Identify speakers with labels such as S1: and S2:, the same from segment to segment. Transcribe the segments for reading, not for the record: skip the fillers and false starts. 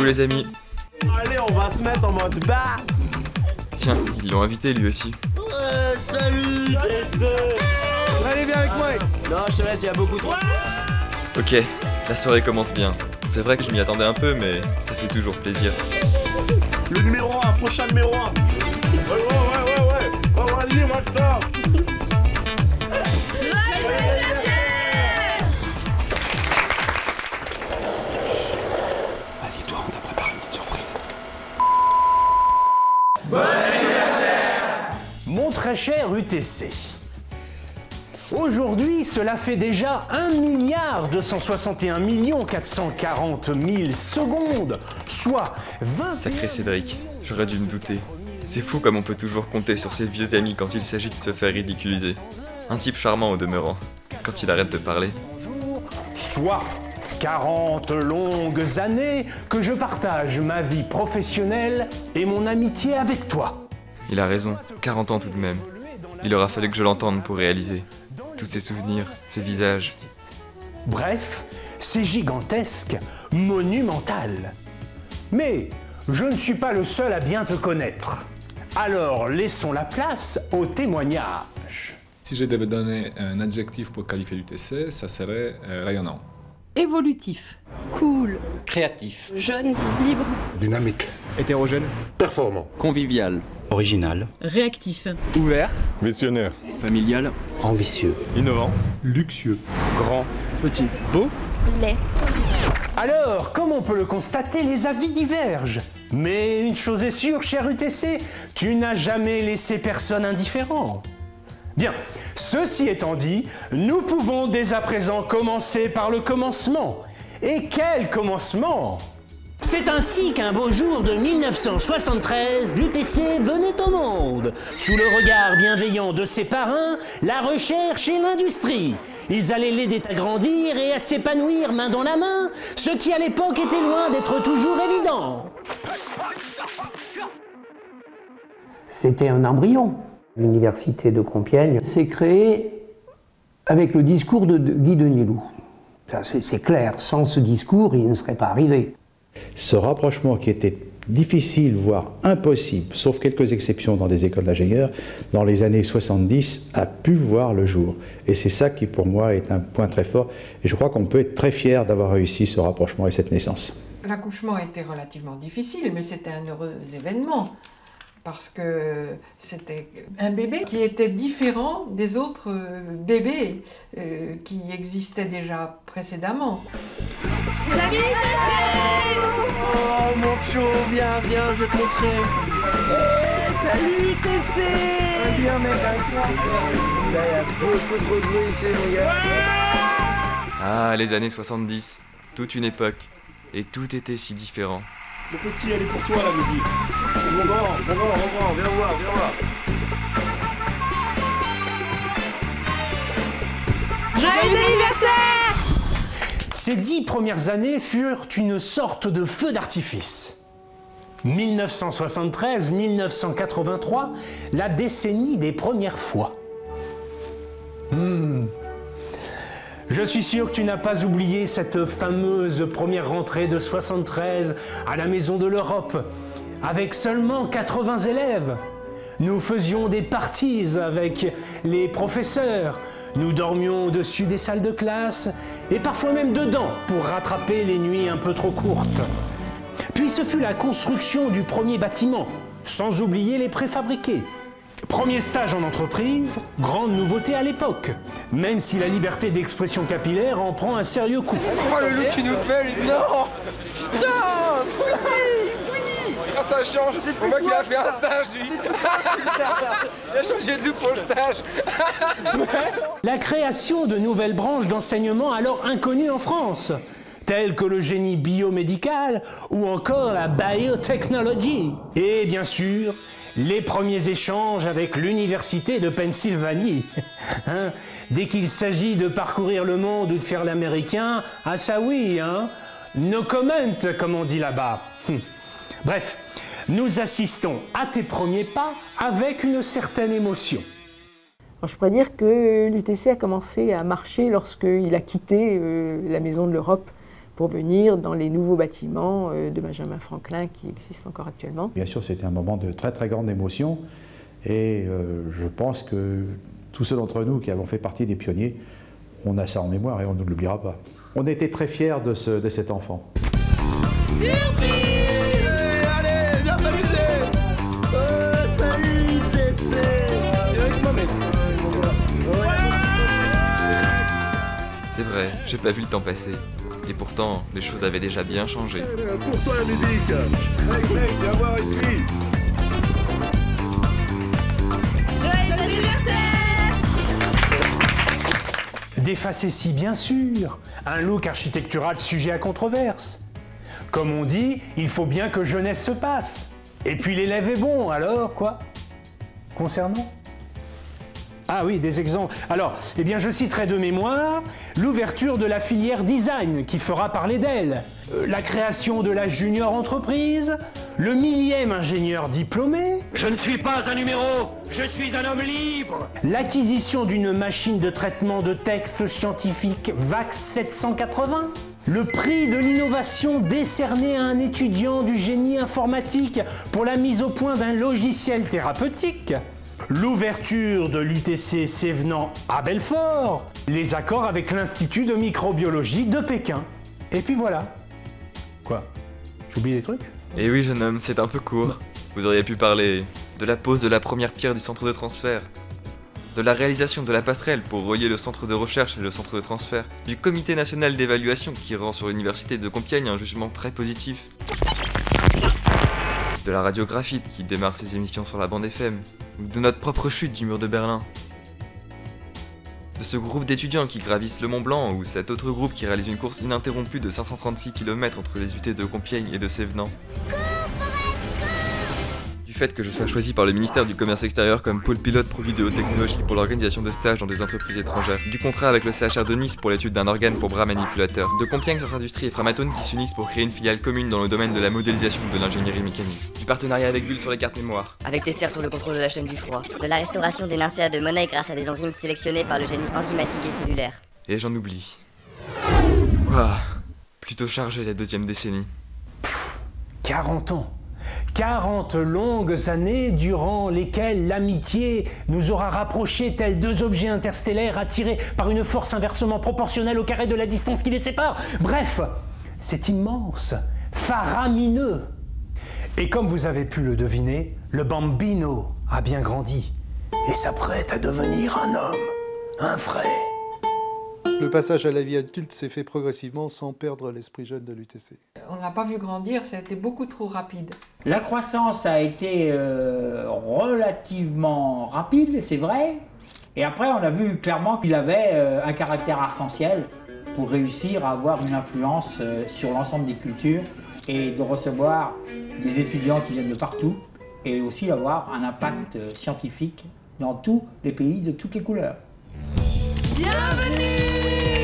S1: Coucou les amis.
S2: Allez, on va se mettre en mode bar.
S1: Tiens, ils l'ont invité lui aussi.
S2: Salut TC.
S3: Allez, viens avec moi.
S2: Non, je te laisse, il y a beaucoup trop.
S1: Ok, la soirée commence bien. C'est vrai que je m'y attendais un peu, mais ça fait toujours plaisir.
S2: Le numéro 1, prochain numéro 1. Ouais. Vas-y, moi je sors. Vas-y, toi, on t'a préparé une petite surprise.
S3: Bon anniversaire! Mon très cher UTC. Aujourd'hui, cela fait déjà 1,261 440 000 secondes, soit 20.
S1: Sacré Cédric, j'aurais dû me douter. C'est fou comme on peut toujours compter sur ses vieux amis quand il s'agit de se faire ridiculiser. Un type charmant au demeurant, quand il arrête de parler.
S3: Soit 40 longues années que je partage ma vie professionnelle et mon amitié avec toi.
S1: Il a raison, 40 ans tout de même. Il aura fallu que je l'entende pour réaliser. Tous ces souvenirs, ces visages.
S3: Bref, c'est gigantesque, monumental. Mais je ne suis pas le seul à bien te connaître. Alors laissons la place au témoignage.
S4: Si je devais donner un adjectif pour qualifier l'UTC, ça serait rayonnant.
S5: Évolutif. Cool.
S6: Créatif.
S5: Jeune. Libre.
S7: Dynamique.
S8: Hétérogène.
S7: Performant.
S6: Convivial.
S9: Original.
S5: Réactif.
S8: Ouvert.
S7: Missionnaire.
S9: Familial.
S7: Ambitieux.
S8: Innovant.
S7: Luxueux.
S8: Grand.
S9: Petit.
S8: Beau.
S5: Laid.
S3: Alors, comme on peut le constater, les avis divergent. Mais une chose est sûre, cher UTC, tu n'as jamais laissé personne indifférent. Bien, ceci étant dit, nous pouvons dès à présent commencer par le commencement. Et quel commencement ? C'est ainsi qu'un beau jour de 1973, l'UTC venait au monde. Sous le regard bienveillant de ses parrains, la recherche et l'industrie. Ils allaient l'aider à grandir et à s'épanouir main dans la main, ce qui à l'époque était loin d'être toujours évident.
S10: C'était un embryon. L'université de Compiègne s'est créée avec le discours de Guy Denisloux. C'est clair, sans ce discours, il ne serait pas arrivé.
S11: Ce rapprochement qui était difficile, voire impossible, sauf quelques exceptions dans des écoles d'ingénieurs, dans les années 70, a pu voir le jour. Et c'est ça qui, pour moi, est un point très fort. Et je crois qu'on peut être très fier d'avoir réussi ce rapprochement et cette naissance.
S12: L'accouchement était relativement difficile, mais c'était un heureux événement. Parce que c'était un bébé qui était différent des autres bébés qui existaient déjà précédemment.
S5: Salut TC!
S2: Oh mon chou, viens, je vais te montrer. Salut TC! Viens mec, avec moi. Il y a beaucoup trop de bruit ici les gars.
S1: Ah, les années 70, toute une époque. Et tout était si différent.
S2: Le petit, elle est pour toi la musique. Bon, viens voir.
S5: Joyeux anniversaire!
S3: Ces 10 premières années furent une sorte de feu d'artifice. 1973-1983, la décennie des premières fois. Je suis sûr que tu n'as pas oublié cette fameuse première rentrée de 73 à la Maison de l'Europe, avec seulement 80 élèves. Nous faisions des parties avec les professeurs, nous dormions au-dessus des salles de classe, et parfois même dedans, pour rattraper les nuits un peu trop courtes. Puis ce fut la construction du premier bâtiment, sans oublier les préfabriqués. Premier stage en entreprise, grande nouveauté à l'époque, même si la liberté d'expression capillaire en prend un sérieux coup.
S8: Oh le look qu'il nous fait, lui. Non. Putain. Ah, ça change, on voit qu'il a fait un stage lui. Il a changé de look pour le stage.
S3: La création de nouvelles branches d'enseignement alors inconnues en France, telles que le génie biomédical ou encore la biotechnology. Et bien sûr, les premiers échanges avec l'université de Pennsylvanie. Dès qu'il s'agit de parcourir le monde ou de faire l'américain, ah ça oui, no comment, comme on dit là-bas. Bref, nous assistons à tes premiers pas avec une certaine émotion.
S13: Alors, je pourrais dire que l'UTC a commencé à marcher lorsqu'il a quitté la Maison de l'Europe pour venir dans les nouveaux bâtiments de Benjamin Franklin qui existent encore actuellement.
S11: Bien sûr, c'était un moment de très très grande émotion et je pense que tous ceux d'entre nous qui avons fait partie des pionniers, on a ça en mémoire et on ne l'oubliera pas. On était très fiers de cet enfant.
S5: Surprise!
S2: Allez, viens t'amuser. Salut, UTC.
S1: C'est vrai, j'ai pas vu le temps passer. Et pourtant, les choses avaient déjà bien changé.
S2: Pour toi la musique. Mec, viens voir ici.
S5: Joyeux anniversaire!
S3: Des facéties, bien sûr. Un look architectural sujet à controverse. Comme on dit, il faut bien que jeunesse se passe. Et puis l'élève est bon, alors quoi? Concernant? Ah oui, des exemples. Alors, eh bien, je citerai de mémoire l'ouverture de la filière design qui fera parler d'elle, la création de la junior entreprise, le 1000e ingénieur diplômé.
S6: Je ne suis pas un numéro, je suis un homme libre.
S3: L'acquisition d'une machine de traitement de texte scientifique VAX 780. Le prix de l'innovation décerné à un étudiant du génie informatique pour la mise au point d'un logiciel thérapeutique. L'ouverture de l'UTC Sévenant à Belfort, les accords avec l'Institut de microbiologie de Pékin. Et puis voilà. Quoi? J'oublie des trucs?
S1: Et oui, jeune homme, c'est un peu court. Vous auriez pu parler de la pose de la première pierre du centre de transfert, de la réalisation de la passerelle pour relier le centre de recherche et le centre de transfert, du comité national d'évaluation qui rend sur l'université de Compiègne un jugement très positif, de la radiographie qui démarre ses émissions sur la bande FM, ou de notre propre chute du mur de Berlin, de ce groupe d'étudiants qui gravissent le Mont Blanc ou cet autre groupe qui réalise une course ininterrompue de 536 km entre les UT de Compiègne et de Sévenant. Du fait que je sois choisi par le ministère du Commerce extérieur comme pôle pilote produit de haute technologie pour l'organisation de stages dans des entreprises étrangères, du contrat avec le CHR de Nice pour l'étude d'un organe pour bras manipulateurs, de Compiègne Sciences Industrie et Framatome qui s'unissent pour créer une filiale commune dans le domaine de la modélisation de l'ingénierie mécanique, du partenariat avec Bull sur les cartes mémoire,
S9: avec des serres sur le contrôle de la chaîne du froid, de la restauration des nymphéas de monnaie grâce à des enzymes sélectionnées par le génie enzymatique et cellulaire.
S1: Et j'en oublie. Ouah, plutôt chargé la deuxième décennie.
S3: 40 ans. 40 longues années durant lesquelles l'amitié nous aura rapprochés tels deux objets interstellaires attirés par une force inversement proportionnelle au carré de la distance qui les sépare. Bref, c'est immense, faramineux. Et comme vous avez pu le deviner, le bambino a bien grandi et s'apprête à devenir un homme, un vrai.
S7: Le passage à la vie adulte s'est fait progressivement sans perdre l'esprit jeune de l'UTC.
S12: On ne l'a pas vu grandir, ça a été beaucoup trop rapide.
S14: La croissance a été relativement rapide, c'est vrai. Et après, on a vu clairement qu'il avait un caractère arc-en-ciel pour réussir à avoir une influence sur l'ensemble des cultures et de recevoir des étudiants qui viennent de partout et aussi avoir un impact scientifique dans tous les pays de toutes les couleurs.
S5: Bienvenue!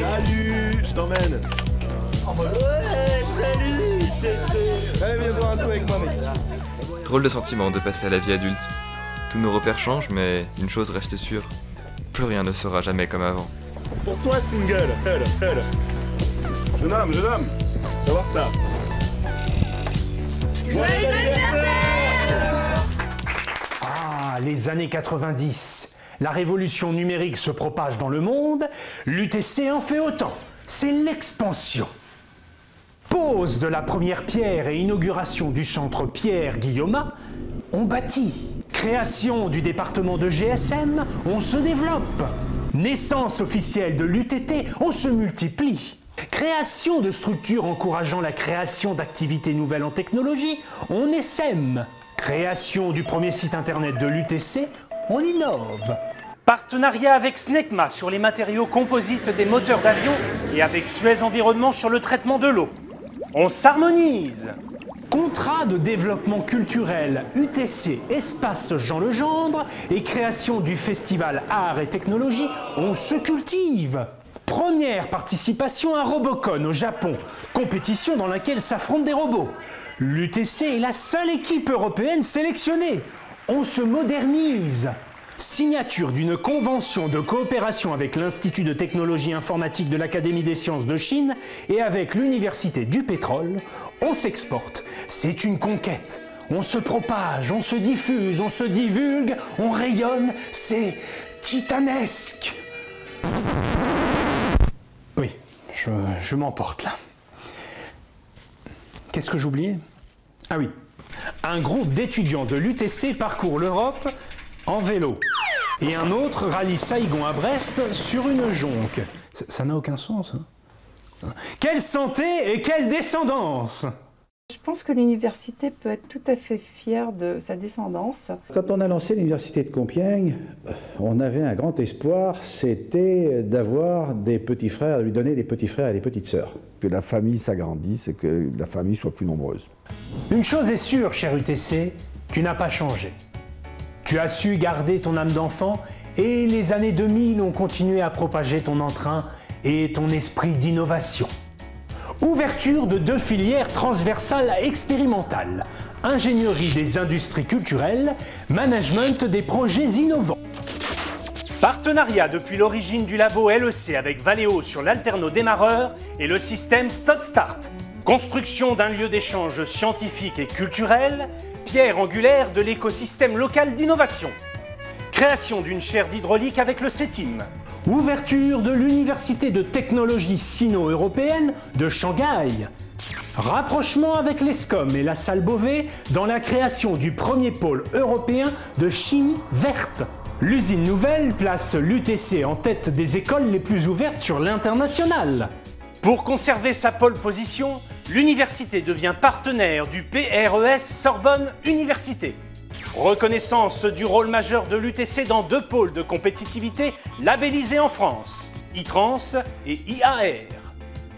S2: Salut, je t'emmène. En mode ouais, salut, UTC. Allez, viens boire un coup avec moi, mec.
S1: Drôle de sentiment de passer à la vie adulte. Tous nos repères changent, mais une chose reste sûre. Plus rien ne sera jamais comme avant.
S2: Pour toi, single. Jeune homme, va voir ça.
S5: Joyeux anniversaire!
S3: Ah, les années 90. La révolution numérique se propage dans le monde, l'UTC en fait autant. C'est l'expansion. Pose de la première pierre et inauguration du centre Pierre-Guillaumat, on bâtit. Création du département de GSM, on se développe. Naissance officielle de l'UTT, on se multiplie. Création de structures encourageant la création d'activités nouvelles en technologie, on essaime. Création du premier site internet de l'UTC, on innove. Partenariat avec Snecma sur les matériaux composites des moteurs d'avion et avec Suez Environnement sur le traitement de l'eau. On s'harmonise. Contrat de développement culturel UTC Espace Jean Legendre et création du festival Art et Technologie, on se cultive. Première participation à Robocon au Japon, compétition dans laquelle s'affrontent des robots. L'UTC est la seule équipe européenne sélectionnée. On se modernise. signature d'une convention de coopération avec l'Institut de technologie informatique de l'Académie des sciences de Chine et avec l'Université du pétrole, on s'exporte. C'est une conquête. On se propage, on se diffuse, on se divulgue, on rayonne. C'est titanesque. Oui, je m'emporte là. Qu'est-ce que j'oubliais? Ah oui. Un groupe d'étudiants de l'UTC parcourt l'Europe en vélo. Et un autre rallie Saïgon à Brest sur une jonque. Ça n'a aucun sens. Hein. Quelle santé et quelle descendance!
S15: Je pense que l'université peut être tout à fait fière de sa descendance.
S11: Quand on a lancé l'université de Compiègne, on avait un grand espoir, c'était d'avoir des petits frères, de lui donner des petits frères et des petites sœurs.
S16: Que la famille s'agrandisse et que la famille soit plus nombreuse.
S3: Une chose est sûre, cher UTC, tu n'as pas changé. Tu as su garder ton âme d'enfant et les années 2000 ont continué à propager ton entrain et ton esprit d'innovation. Ouverture de 2 filières transversales expérimentales, ingénierie des industries culturelles, management des projets innovants. Partenariat depuis l'origine du labo LEC avec Valeo sur l'alterno-démarreur et le système Stop-Start. Construction d'un lieu d'échange scientifique et culturel, pierre angulaire de l'écosystème local d'innovation. Création d'une chaire d'hydraulique avec le CETIM. Ouverture de l'Université de technologie sino-européenne de Shanghai. Rapprochement avec l'ESCOM et la salle Beauvais dans la création du premier pôle européen de chimie verte. L'usine nouvelle place l'UTC en tête des écoles les plus ouvertes sur l'international. Pour conserver sa pole position, l'université devient partenaire du PRES Sorbonne Université. Reconnaissance du rôle majeur de l'UTC dans 2 pôles de compétitivité labellisés en France, ITRANS et IAR.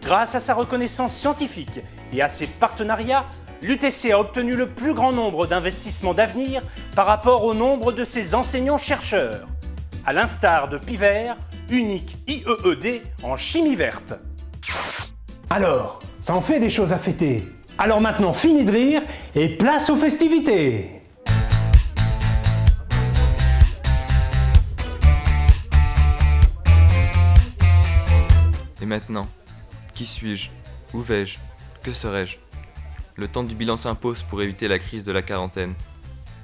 S3: Grâce à sa reconnaissance scientifique et à ses partenariats, l'UTC a obtenu le plus grand nombre d'investissements d'avenir par rapport au nombre de ses enseignants-chercheurs, à l'instar de Piver, unique IEED en chimie verte. Alors, ça en fait des choses à fêter. Alors maintenant, fini de rire et place aux festivités.
S1: Et maintenant, qui suis-je? Où vais-je? Que serai-je? Le temps du bilan s'impose pour éviter la crise de la quarantaine.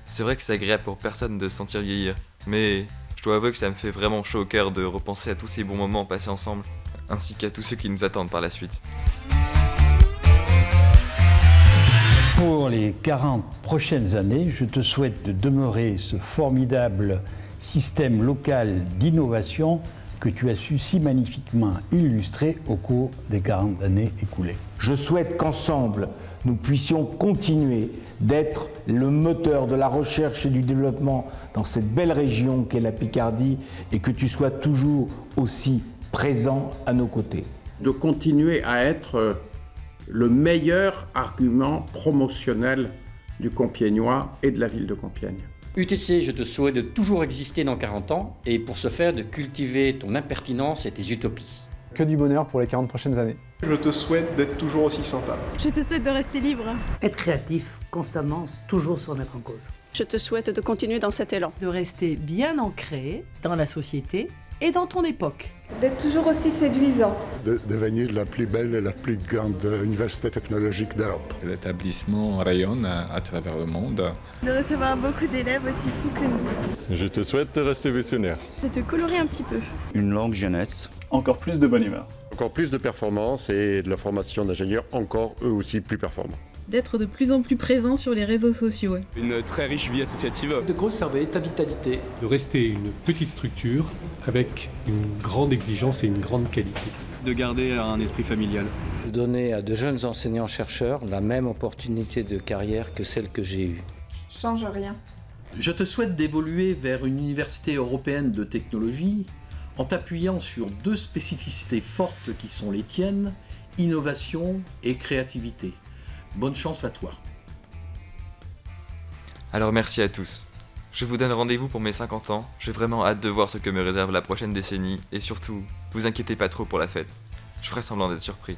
S1: C'est vrai que c'est agréable pour personne de se sentir vieillir, mais je dois avouer que ça me fait vraiment chaud au cœur de repenser à tous ces bons moments passés ensemble, ainsi qu'à tous ceux qui nous attendent par la suite.
S17: Pour les 40 prochaines années, je te souhaite de demeurer ce formidable système local d'innovation que tu as su si magnifiquement illustrer au cours des 40 années écoulées.
S18: Je souhaite qu'ensemble, nous puissions continuer d'être le moteur de la recherche et du développement dans cette belle région qu'est la Picardie et que tu sois toujours aussi présent à nos côtés.
S19: De continuer à être le meilleur argument promotionnel du Compiègnois et de la ville de Compiègne.
S20: UTC, je te souhaite de toujours exister dans 40 ans et pour ce faire de cultiver ton impertinence et tes utopies.
S21: Que du bonheur pour les 40 prochaines années.
S22: Je te souhaite d'être toujours aussi sympa.
S5: Je te souhaite de rester libre.
S23: Être créatif, constamment, toujours se remettre en cause.
S5: Je te souhaite de continuer dans cet élan.
S24: De rester bien ancré dans la société et dans ton époque.
S15: D'être toujours aussi séduisant.
S25: De devenir la plus belle et la plus grande université technologique d'Europe.
S4: L'établissement rayonne à travers le monde.
S5: De recevoir beaucoup d'élèves aussi fous que nous.
S26: Je te souhaite de rester visionnaire.
S5: De te colorer un petit peu.
S26: Une longue jeunesse.
S21: Encore plus de bonne humeur.
S25: Encore plus de performance et de la formation d'ingénieurs encore eux aussi plus performants.
S27: D'être de plus en plus présent sur les réseaux sociaux.
S28: Une très riche vie associative.
S29: De conserver ta vitalité.
S30: De rester une petite structure avec une grande exigence et une grande qualité.
S28: De garder un esprit familial.
S31: De donner à de jeunes enseignants-chercheurs la même opportunité de carrière que celle que j'ai eue.
S15: Change rien.
S32: Je te souhaite d'évoluer vers une université européenne de technologie en t'appuyant sur 2 spécificités fortes qui sont les tiennes, innovation et créativité. Bonne chance à toi.
S1: Alors merci à tous. Je vous donne rendez-vous pour mes 50 ans, j'ai vraiment hâte de voir ce que me réserve la prochaine décennie, et surtout, vous inquiétez pas trop pour la fête. Je ferai semblant d'être surpris.